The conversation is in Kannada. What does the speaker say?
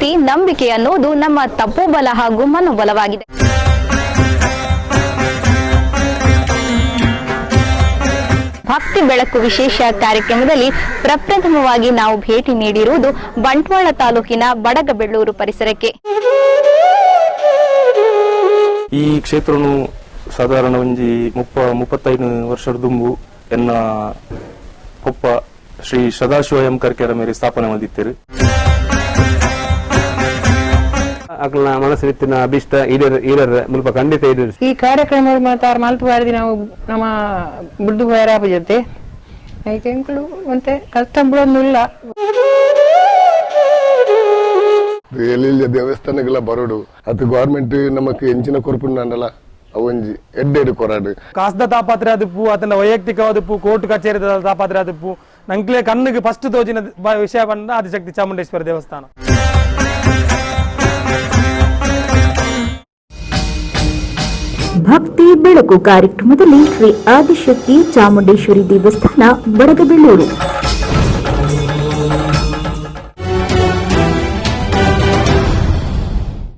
ಭಕ್ತಿ ನಂಬಿಕೆ ಅನ್ನೋದು ನಮ್ಮ ತಪೋಬಲ ಹಾಗೂ ಮನೋಬಲವಾಗಿದೆ. ಭಕ್ತಿ ಬೆಳಕು ವಿಶೇಷ ಕಾರ್ಯಕ್ರಮದಲ್ಲಿ ಪ್ರಪ್ರಥಮವಾಗಿ ನಾವು ಭೇಟಿ ನೀಡಿರುವುದು ಬಂಟ್ವಾಳ ತಾಲೂಕಿನ ಬಡಗಬೆಳ್ಳೂರು ಪರಿಸರಕ್ಕೆ. ಈ ಕ್ಷೇತ್ರನು ಸಾಧಾರಣ ಒಂಜಿ 35 ವರ್ಷದ ದುಂಬು ಎನ್ನ ಕೊಪ್ಪ ಶ್ರೀ ಸದಾಶಿವ ಎಂ ಕರ್ಕೆರ ಮೇಲೆ ಸ್ಥಾಪನೆ ಮಾಡಿದ್ದೇವೆ. ಅಕ್ಲ ಮನಸ್ಸಿನ ಅಭಿಷ್ಟ ಈಡೇರ ಮುಲ್ಪ ಖಂಡಿತ ಈಡೇರಿ. ಈ ಕಾರ್ಯಕ್ರಮ ಮಲ್ತು ಬಾರದಿ ನಾವು ನಮ್ಮ ಬುಡ್ಡು ಬೈರಾಪ ಜೊತೆ ಐತೆಂಕ್ಳು ಮತ್ತೆ ಕಷ್ಟ ಬಿಡೋದಿಲ್ಲ. ಎಲ್ಲಿಲ್ಲ ದೇವಸ್ಥಾನಗಳ ಬರೋಡು ಅದು ಗವರ್ಮೆಂಟ್ ನಮಕ್ ಎಂಚಿನ ಕೊರಪುಂಡಲ್ಲ ಅವೊಂಜಿ ಎಡ್ಡೆಡು ಕೊರಾಡು ಕಾಸ್ದ ತಾಪಾತ್ರೆ ಆದಿಪ್ಪು ಅದನ್ನ ವೈಯಕ್ತಿಕವಾದಪ್ಪು ಕೋರ್ಟ್ ಕಚೇರಿ ತಾಪಾತ್ರೆ ಆದಿಪ್ಪು ನಂಕ್ಲೆ ಕಣ್ಣಿಗೆ ಫಸ್ಟ್ ತೋಜಿನ ವಿಷಯ ಬಂದ ಆದಿಶಕ್ತಿ ಚಾಮುಂಡೇಶ್ವರಿ ದೇವಸ್ಥಾನ. ಭಕ್ತಿ ಬೆಳಕು ಕಾರ್ಯಕ್ರಮದಲ್ಲಿ ಶ್ರೀ ಆದಿಶಕ್ತಿ ಚಾಮುಂಡೇಶ್ವರಿ ದೇವಸ್ಥಾನ ಬಡಗಬೆಳ್ಳೂರು.